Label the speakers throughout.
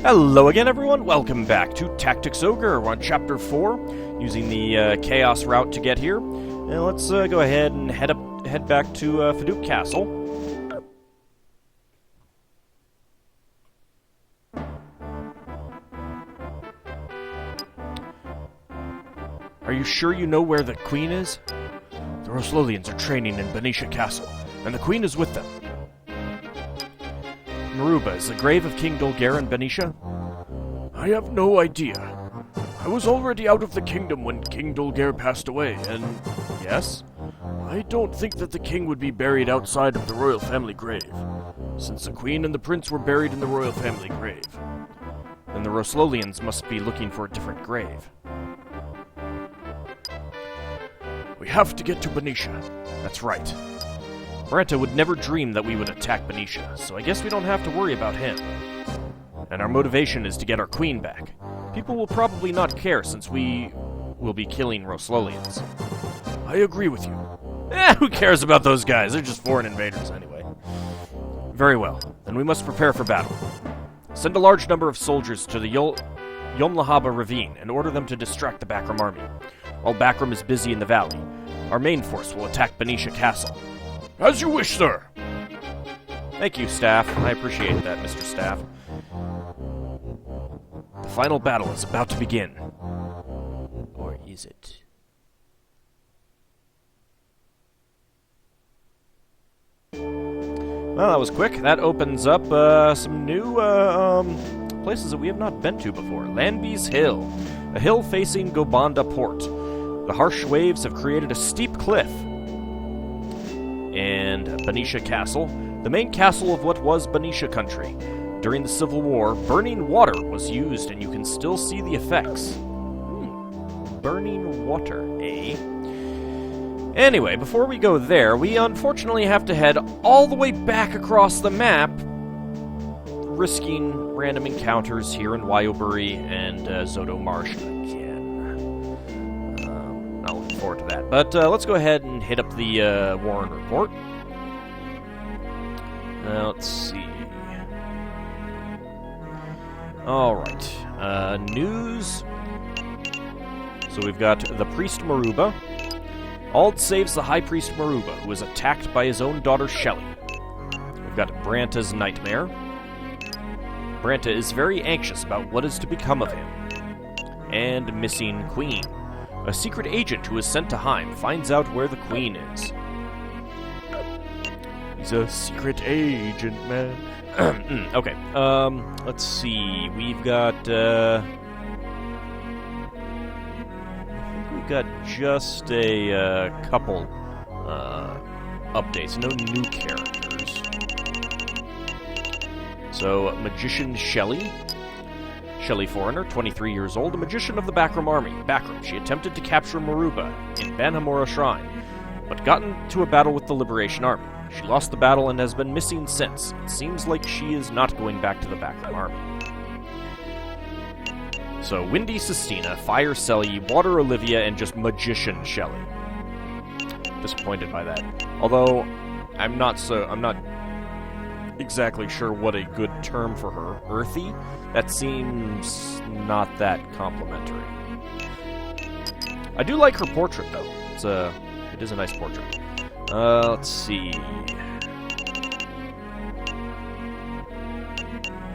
Speaker 1: Hello again, everyone. Welcome back to Tactics Ogre. We're on Chapter 4, using the Chaos route to get here. And let's go ahead and head back to Fadoop Castle. Are you sure you know where the Queen is? The Roslolians are training in Benicia Castle, and the Queen is with them. Maruba, is the grave of King Dolgar in Benicia? I have no idea. I was already out of the kingdom when King Dolgar passed away, and... Yes? I don't think that the king would be buried outside of the royal family grave, since the queen and the prince were buried in the royal family grave. Then the Roslolians must be looking for a different grave. We have to get to Benicia. That's right. Branta would never dream that we would attack Benicia, so I guess we don't have to worry about him. And our motivation is to get our queen back. People will probably not care since we will be killing Roslolians. I agree with you. Who cares about those guys? They're just foreign invaders anyway. Very well, then we must prepare for battle. Send a large number of soldiers to the Yomlahaba ravine and order them to distract the Bakram army. While Bakram is busy in the valley, our main force will attack Benicia Castle. As you wish, sir. Thank you, Staff. I appreciate that, Mr. Staff. The final battle is about to begin. Or is it? Well, that was quick. That opens up some new places that we have not been to before. Lanby's Hill, a hill facing Gobanda Port. The harsh waves have created a steep cliff. And Benicia Castle, the main castle of what was Benicia country. During the Civil War, burning water was used, and you can still see the effects. Burning water, eh? Anyway, before we go there, we unfortunately have to head all the way back across the map, risking random encounters here in Wyobury and Zotoh Marsh again. Not looking forward to that. But let's go ahead and hit up the Warren Report. Let's see. Alright. News. So we've got the Priest Maruba. Ald saves the High Priest Maruba, who is attacked by his own daughter Shelley. We've got Branta's nightmare. Branta is very anxious about what is to become of him. And missing Queen. A secret agent who is sent to Heim finds out where the Queen is. He's a secret agent, man. Okay, let's see. We've got, I think we've got just a couple updates. No new characters. So, Magician Shelley. Shelley Foreigner, 23 years old, a magician of the Bakram army. Bakram, she attempted to capture Maruba in Banhamora Shrine, but got into a battle with the Liberation Army. She lost the battle and has been missing since. It seems like she is not going back to the Bakram army. So, Windy Sistina, Fire Selly, Water Olivia, and just Magician Shelley. Disappointed by that. Although, I'm not exactly sure what a good term for her. Earthy? That seems not that complimentary. I do like her portrait, though. It is a nice portrait. Let's see.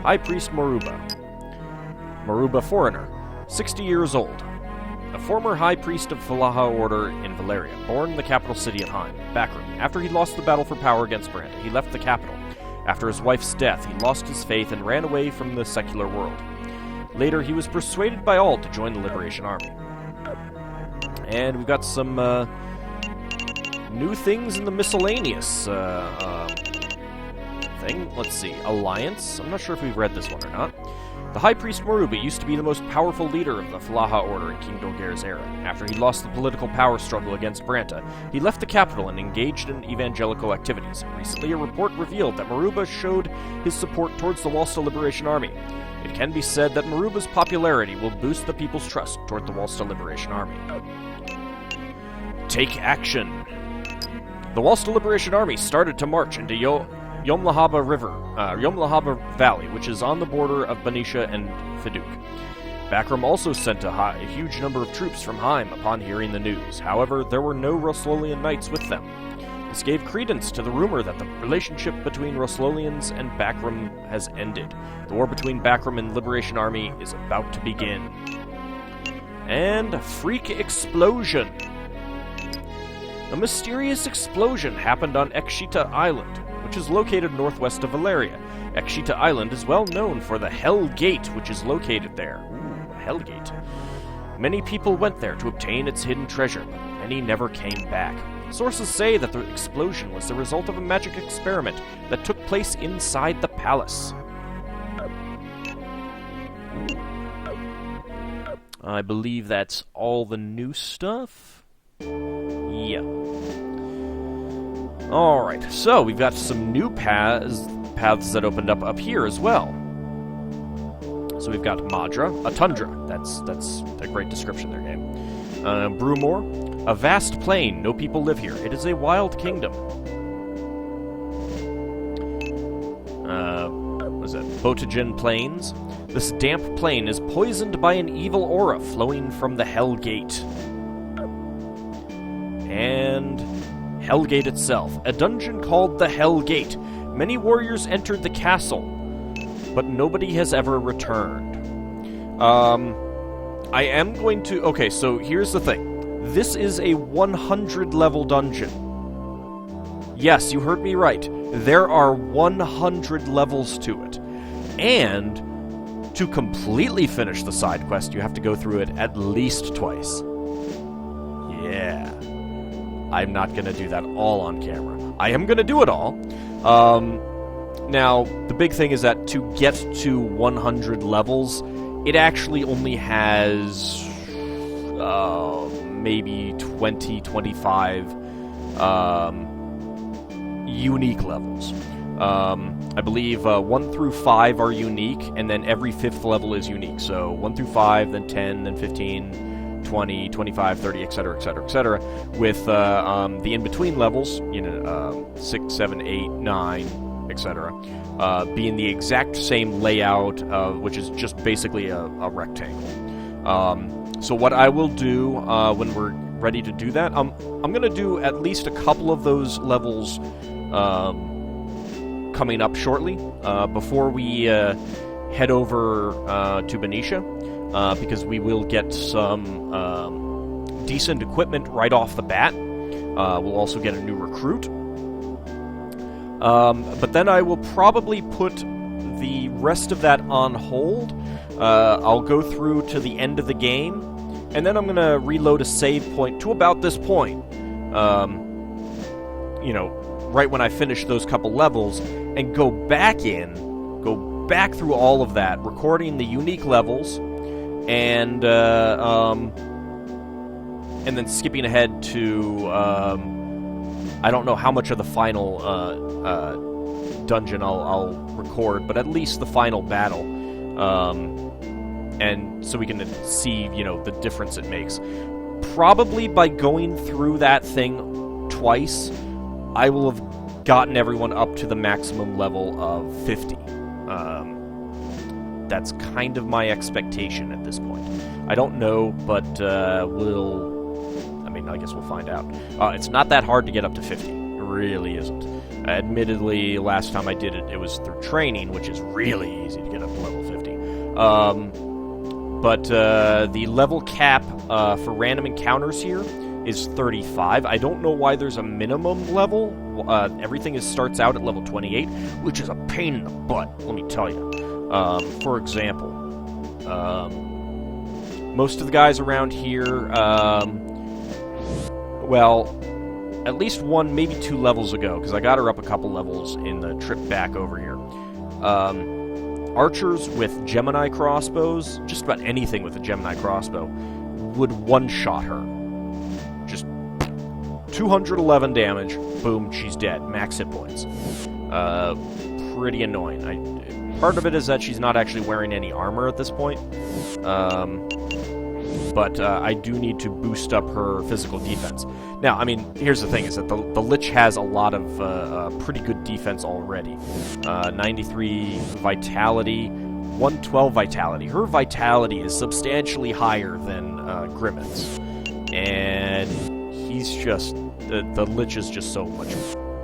Speaker 1: High Priest Maruba. Maruba Foreigner, 60 years old. A former High Priest of Falaha Order in Valeria, born in the capital city of Heim, Bakram. After he lost the battle for power against Branta, he left the capital. After his wife's death, he lost his faith and ran away from the secular world. Later, he was persuaded by Ald to join the Liberation Army. And we've got some new things in the miscellaneous thing. Let's see. Alliance. I'm not sure if we've read this one or not. The High Priest Maruba used to be the most powerful leader of the Falaha Order in King Dolgar's era. After he lost the political power struggle against Branta, he left the capital and engaged in evangelical activities. Recently, a report revealed that Maruba showed his support towards the Walsta Liberation Army. It can be said that Maruba's popularity will boost the people's trust toward the Walsta Liberation Army. Take action! The Walsta Liberation Army started to march into Yomlahaba River, Yomlahaba Valley, which is on the border of Benicia and Fiduk. Bakram also sent a huge number of troops from Heim upon hearing the news. However, there were no Roslolian knights with them. This gave credence to the rumor that the relationship between Roslolians and Bakram has ended. The war between Bakram and Liberation Army is about to begin. And a freak explosion. A mysterious explosion happened on Ekshita Island, which is located northwest of Valeria. Ekshita Island is well known for the Hell Gate, which is located there. Ooh, Hell Gate. Many people went there to obtain its hidden treasure, but many never came back. Sources say that the explosion was the result of a magic experiment that took place inside the palace. I believe that's all the new stuff. Yeah. Alright, so we've got some new paths that opened up here as well. So we've got Madra, a tundra. That's a great description there, game. Brumor, a vast plain. No people live here. It is a wild kingdom. Was it Botagen Plains? This damp plain is poisoned by an evil aura flowing from the Hell Gate. And Hellgate itself, a dungeon called the Hell Gate. Many warriors entered the castle, but nobody has ever returned. I am going to... Okay, so here's the thing. This is a 100-level dungeon. Yes, you heard me right. There are 100 levels to it. And to completely finish the side quest, you have to go through it at least twice. Yeah. I'm not going to do that all on camera. I am going to do it all. Now, the big thing is that to get to 100 levels, it actually only has maybe 20, 25 unique levels. I believe 1 through 5 are unique, and then every 5th level is unique. So 1 through 5, then 10, then 15, 20, 25, 30, etc., etc., etc., with the in-between levels, 6, 7, 8, 9, etc., being the exact same layout, which is just basically a rectangle. So what I will do when we're ready to do that, I'm going to do at least a couple of those levels coming up shortly, before we head over to Benicia, because we will get some decent equipment right off the bat. We'll also get a new recruit. But then I will probably put the rest of that on hold. I'll go through to the end of the game, and then I'm going to reload a save point to about this point. Right when I finish those couple levels, and go back through all of that, recording the unique levels, and then skipping ahead to, I don't know how much of the final dungeon I'll record, but at least the final battle, and so we can see, the difference it makes. Probably by going through that thing twice, I will have gotten everyone up to the maximum level of 50. That's kind of my expectation at this point. I don't know, but I guess we'll find out. It's not that hard to get up to 50. It really isn't. Admittedly, last time I did it, it was through training, which is really easy to get up to level 50. But the level cap for random encounters here is 35. I don't know why there's a minimum level. Everything starts out at level 28, which is a pain in the butt, let me tell you. For example, most of the guys around here, at least 1, maybe 2 levels ago, because I got her up a couple levels in the trip back over here. Archers with Gemini crossbows, just about anything with a Gemini crossbow, would one-shot her. Just 211 damage, boom, she's dead. Max hit points. Pretty annoying. Part of it is that she's not actually wearing any armor at this point. but I do need to boost up her physical defense. Now, I mean, here's the thing, is that the Lich has a lot of pretty good defense already. 93 Vitality, 112 Vitality. Her Vitality is substantially higher than Grimmit's. And he's just... The Lich is just so much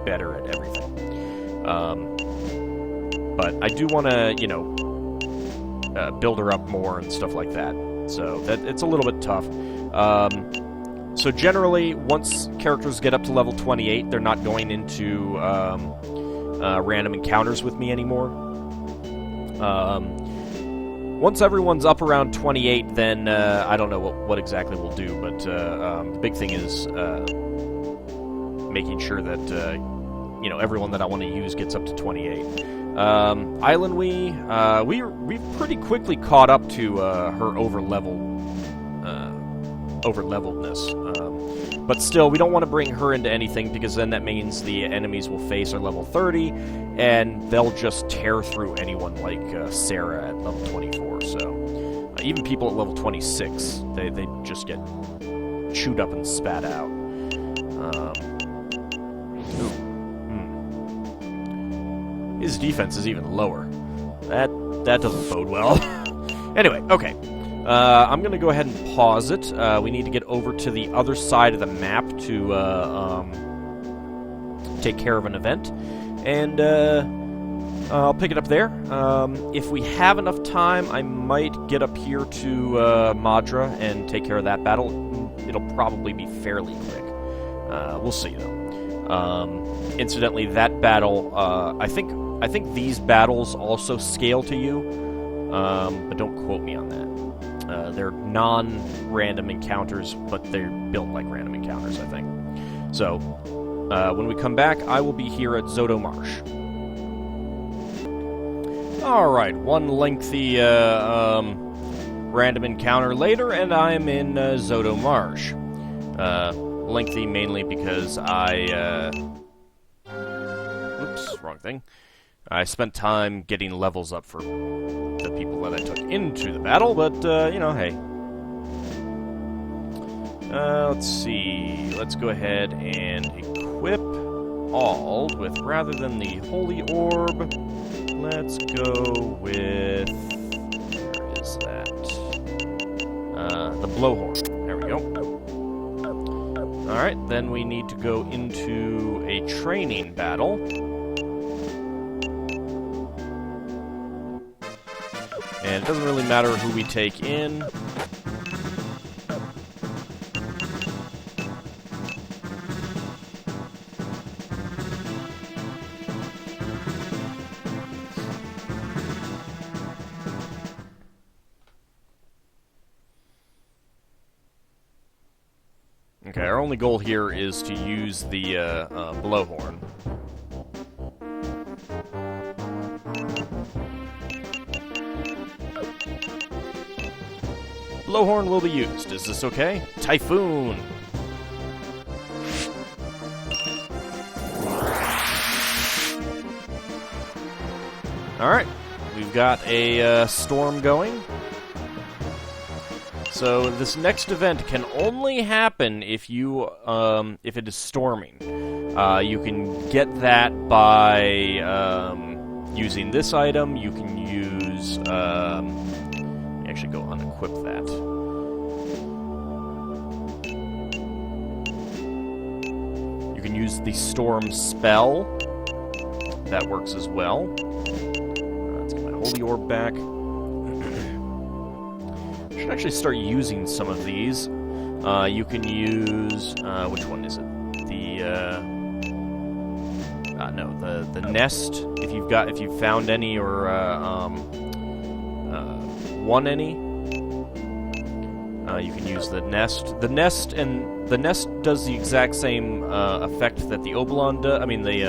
Speaker 1: better at everything. But I do want to, you know, build her up more and stuff like that. So that it's a little bit tough. So generally, once characters get up to level 28, they're not going into random encounters with me anymore. Once everyone's up around 28, then I don't know what exactly we'll do, but the big thing is making sure that you know, everyone that I want to use gets up to 28. Island we've pretty quickly caught up to her overleveledness. But still, we don't want to bring her into anything, because then that means the enemies we'll face are level 30, and they'll just tear through anyone like Sarah at level 24. So even people at level 26, they just get chewed up and spat out. His defense is even lower. That doesn't bode well. Anyway, okay. I'm going to go ahead and pause it. We need to get over to the other side of the map to take care of an event. And I'll pick it up there. If we have enough time, I might get up here to Madra and take care of that battle. It'll probably be fairly quick. We'll see, though. Incidentally, that battle, I think these battles also scale to you, but don't quote me on that. They're non-random encounters, but they're built like random encounters, I think. So, when we come back, I will be here at Zotoh Marsh. Alright, one lengthy random encounter later, and I'm in Zotoh Marsh. Lengthy mainly because I... oops, wrong thing. I spent time getting levels up for the people that I took into the battle, but, you know, hey. Let's see. Let's go ahead and equip Auld with, rather than the Holy Orb, let's go with... where is that? The Blowhorn. There we go. Alright, then we need to go into a training battle. And it doesn't really matter who we take in. Okay, our only goal here is to use the blowhorn. Blowhorn will be used. Is this okay? Typhoon! Alright, we've got a storm going. So this next event can only happen if you, if it is storming. You can get that by using this item. You can use, actually go unequip that. You can use the storm spell. That works as well. Let's get my holy orb back. I should actually start using some of these. You can use, which one is it? The nest. If you've found any or won any, you can use the nest. The nest does the exact same effect that the Obolon does. I mean, the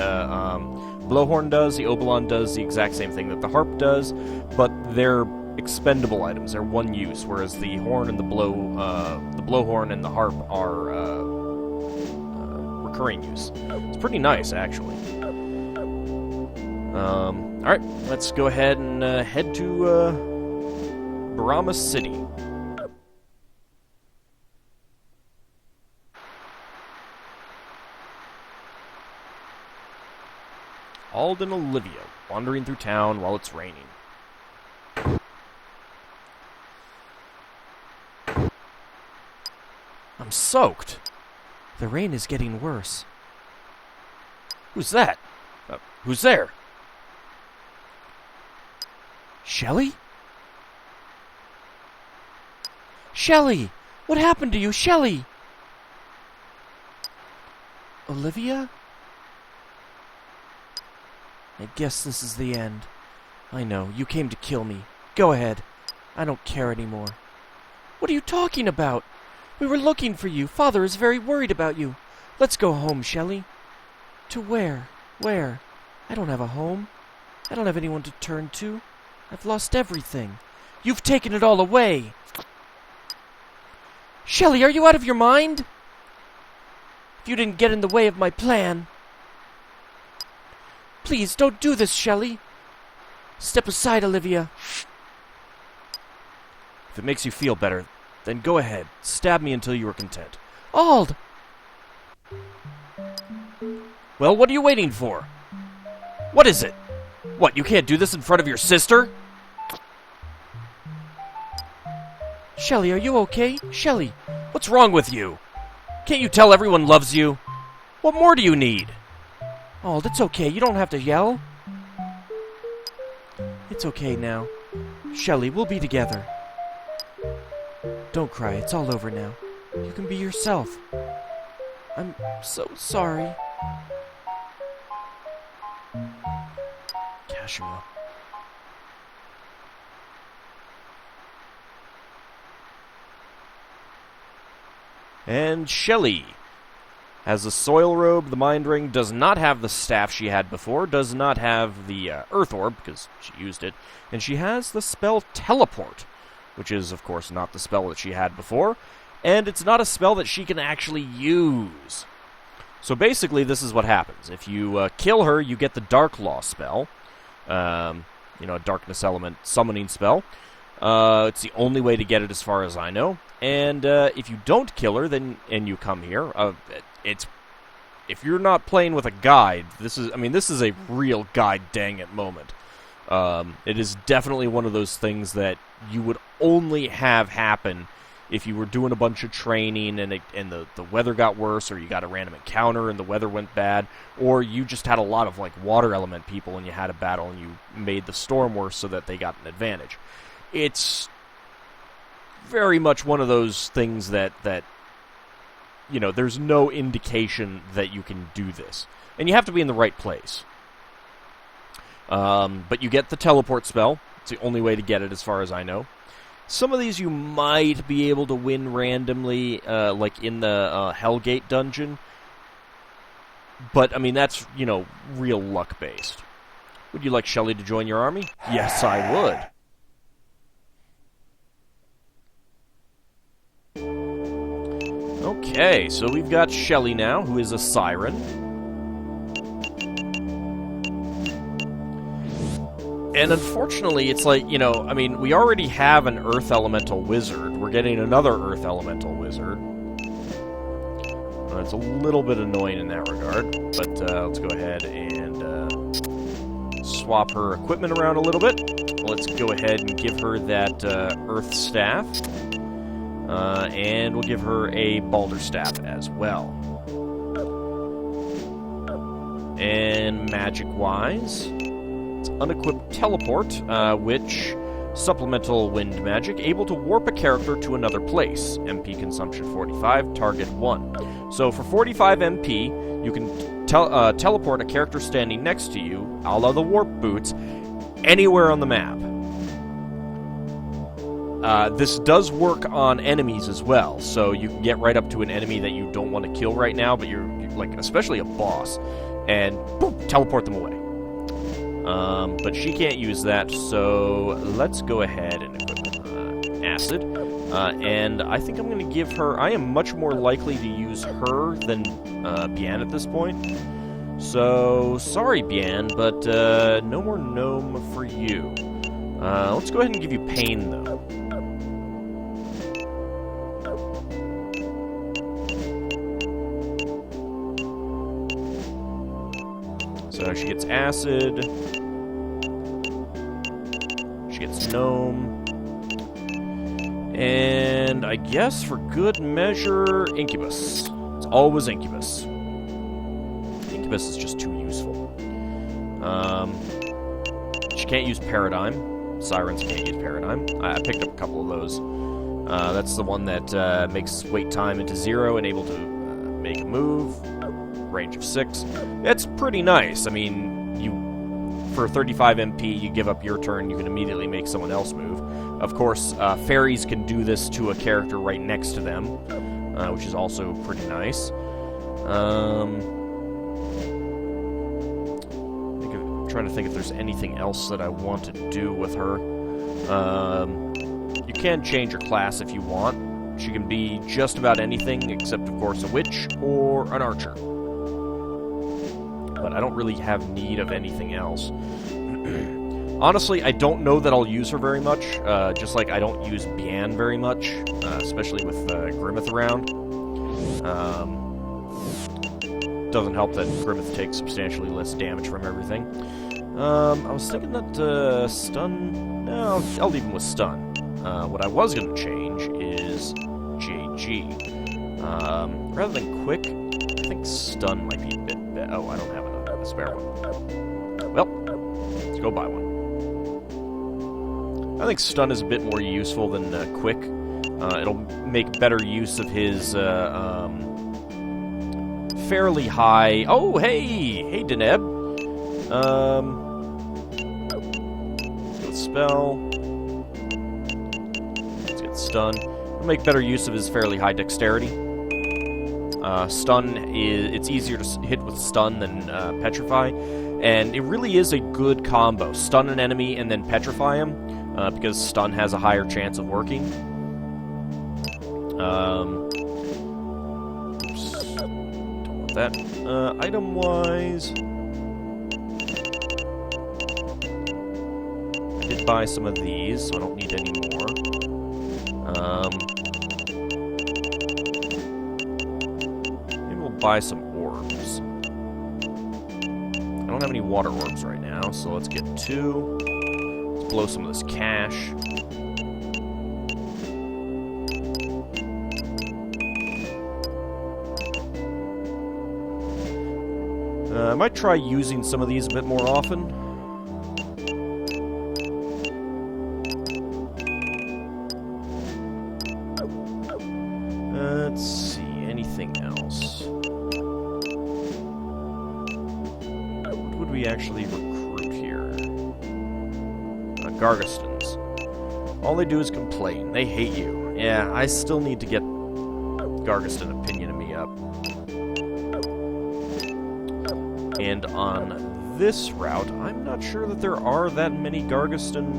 Speaker 1: blowhorn does. The Obolon does the exact same thing that the harp does, but they're expendable items. They're one use, whereas the horn and the blowhorn and the harp are recurring use. It's pretty nice, actually. Alright, let's go ahead and head to Brahma City. Ald and Olivia, wandering through town while it's raining. I'm soaked.
Speaker 2: The rain is getting worse.
Speaker 1: Who's that? Who's there?
Speaker 2: Shelley? Shelley! What happened to you, Shelley? Olivia? I guess this is the end. I know, you came to kill me. Go ahead. I don't care anymore. What are you talking about? We were looking for you. Father is very worried about you. Let's go home, Shelley. To where? Where? I don't have a home. I don't have anyone to turn to. I've lost everything. You've taken it all away. Shelley, are you out of your mind? If you didn't get in the way of my plan. Please, don't do this, Shelley. Step aside, Olivia.
Speaker 1: If it makes you feel better, then go ahead. Stab me until you are content.
Speaker 2: Ald!
Speaker 1: Well, what are you waiting for? What is it? What, you can't do this in front of your sister?
Speaker 2: Shelley, are you okay? Shelley!
Speaker 1: What's wrong with you? Can't you tell everyone loves you? What more do you need?
Speaker 2: Ald, it's okay. You don't have to yell. It's okay now. Shelley, we'll be together. Don't cry. It's all over now. You can be yourself. I'm so sorry.
Speaker 1: Kachua. And Shelley has the soil robe, the mind ring, does not have the staff she had before, does not have the earth orb, because she used it, and she has the spell teleport, which is, of course, not the spell that she had before, and it's not a spell that she can actually use. So basically, this is what happens. If you kill her, you get the Dark Law spell, a darkness element summoning spell. It's the only way to get it as far as I know. And if you don't kill her, and you come here, if you're not playing with a guide, this is a real guide dang it moment. It is definitely one of those things that you would only have happen if you were doing a bunch of training and the weather got worse, or you got a random encounter and the weather went bad, or you just had a lot of water element people and you had a battle and you made the storm worse so that they got an advantage. It's very much one of those things that there's no indication that you can do this. And you have to be in the right place. But you get the teleport spell. It's the only way to get it as far as I know. Some of these you might be able to win randomly, like in the Hellgate dungeon. But, that's, real luck-based. Would you like Shelley to join your army? Yes, I would. Okay, so we've got Shelley now, who is a Siren. And unfortunately, it's we already have an Earth Elemental Wizard. We're getting another Earth Elemental Wizard. It's a little bit annoying in that regard, but let's go ahead and swap her equipment around a little bit. Let's go ahead and give her that Earth Staff. And we'll give her a Balder Staff as well. And magic-wise, it's unequipped teleport, which supplemental wind magic, able to warp a character to another place. MP consumption 45, target 1. So for 45 MP, you can teleport a character standing next to you, a la the warp boots, anywhere on the map. This does work on enemies as well, so you can get right up to an enemy that you don't want to kill right now, but you're especially a boss, and boom, teleport them away. But she can't use that, so let's go ahead and equip Acid. And I think I'm going to give her... I am much more likely to use her than Bian at this point. So, sorry, Bian, but no more gnome for you. Let's go ahead and give you Pain, though. So she gets acid. She gets gnome. And I guess for good measure, incubus. It's always incubus. Incubus is just too useful. She can't use paradigm. Sirens can't use paradigm. I picked up a couple of those. That's the one that makes wait time into 0 and able to make a move. Range of 6. It's pretty nice. I mean, for 35 MP, you give up your turn, you can immediately make someone else move. Of course, fairies can do this to a character right next to them, which is also pretty nice. I'm trying to think if there's anything else that I want to do with her. You can change her class if you want. She can be just about anything, except, of course, a witch or an archer. But I don't really have need of anything else. Honestly, I don't know that I'll use her very much, just like I don't use Bian very much, especially with Grimmith around. Doesn't help that Grimmith takes substantially less damage from everything. I was thinking that stun... No, I'll leave him with stun. What I was going to change is JG. Rather than quick, I think stun might be a bit better. Oh, I don't have a spare one. Well, let's go buy one. I think stun is a bit more useful than quick. It'll make better use of his fairly high... Oh, hey! Hey, Deneb! Let's go with spell. Let's get stun. It'll make better use of his fairly high dexterity. Stun is... It's easier to hit with stun than petrify. And it really is a good combo. Stun an enemy and then petrify him. Because stun has a higher chance of working. Oops. Don't want that. Item-wise... I did buy some of these, so I don't need any more. Maybe we'll buy some orbs. I don't have any water orbs right now, so let's get 2. Blow some of this cash. I might try using some of these a bit more often. Let's see, anything else? What would we actually recruit here? Gargastons. All they do is complain. They hate you. Yeah, I still need to get Gargaston opinion of me up. And on this route, I'm not sure that there are that many Gargaston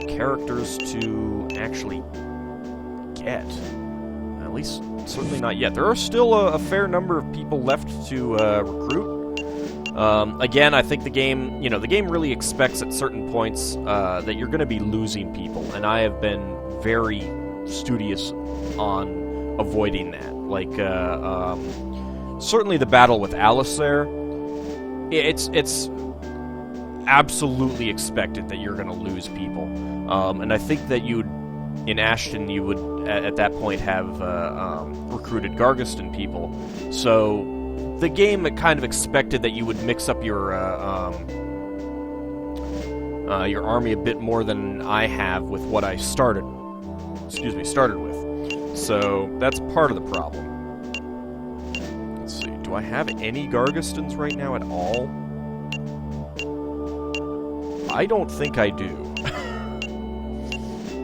Speaker 1: characters to actually get. At least, certainly not yet. There are still a fair number of people left to recruit. Again, I think the game really expects at certain points that you're going to be losing people, and I have been very studious on avoiding that. Like, certainly the battle with Alice there, it's absolutely expected that you're going to lose people. And I think that in Ashton, you would, at that point, have recruited Gargaston people, so... The game kind of expected that you would mix up your army a bit more than I have with what I started with. So that's part of the problem. Let's see, do I have any Gargastons right now at all? I don't think I do.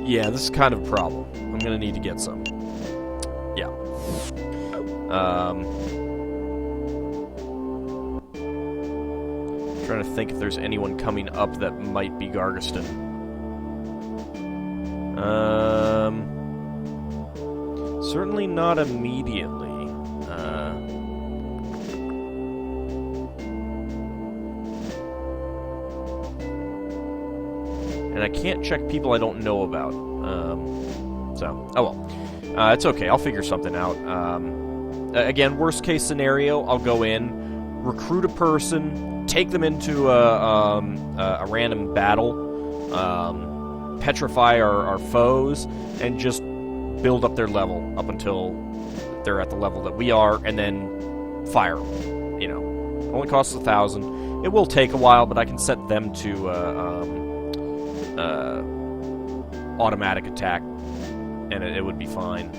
Speaker 1: Yeah, this is kind of a problem. I'm gonna need to get some. Yeah. Trying to think if there's anyone coming up that might be Gargaston. Certainly not immediately. And I can't check people I don't know about. So, oh well. It's okay, I'll figure something out. Again, worst case scenario, I'll go in, recruit a person, take them into a random battle, petrify our foes, and just build up their level up until they're at the level that we are, and then fire them. You know, only costs 1,000. It will take a while, but I can set them to automatic attack, and it would be fine.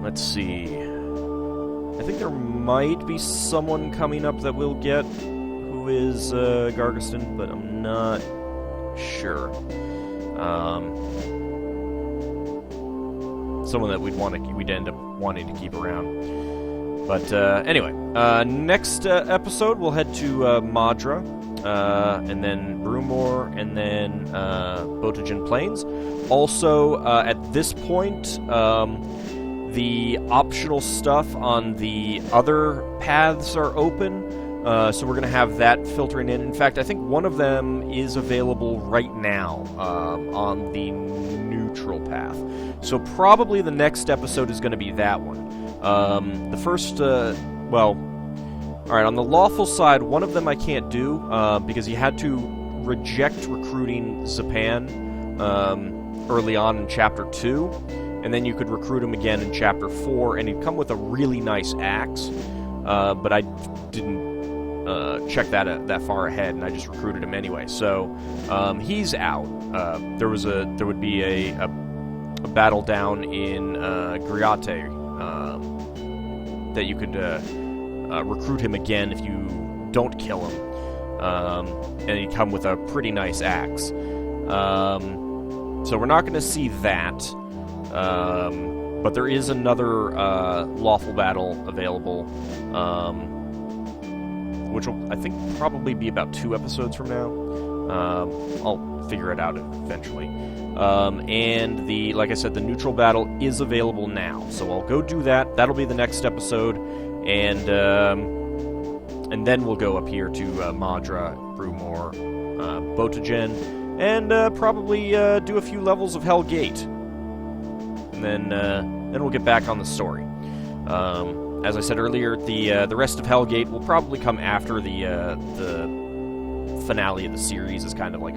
Speaker 1: Let's see. I think there might be someone coming up that we'll get who is Gargaston, but I'm not sure. Someone that we'd end up wanting to keep around. But anyway, next episode we'll head to Madra, and then Brumor, and then Botogen Plains. Also, at this point, the optional stuff on the other paths are open, so we're going to have that filtering in. In fact, I think one of them is available right now on the neutral path. So probably the next episode is going to be that one. The first, well, alright, on the lawful side, one of them I can't do, because he had to reject recruiting Zapan early on in Chapter 2. And then you could recruit him again in Chapter 4, and he'd come with a really nice axe, but I didn't check that far ahead, and I just recruited him anyway. So he's out. There would be a battle down in Griate that you could recruit him again if you don't kill him, and he'd come with a pretty nice axe. So we're not going to see that. But there is another lawful battle available, which will, I think, probably be about 2 episodes from now. I'll figure it out eventually. And like I said, the neutral battle is available now, so I'll go do that. That'll be the next episode, and then we'll go up here to Madra, Brumor, Botogen, and probably do a few levels of Hell Gate. And then we'll get back on the story. As I said earlier, the rest of Hellgate will probably come after the finale of the series, as kind of like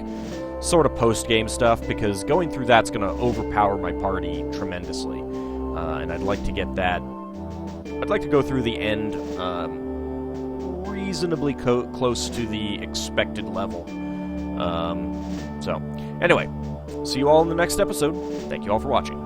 Speaker 1: sort of post-game stuff, because going through that's going to overpower my party tremendously, and I'd like to get that. I'd like to go through the end reasonably close to the expected level. So, anyway, see you all in the next episode. Thank you all for watching.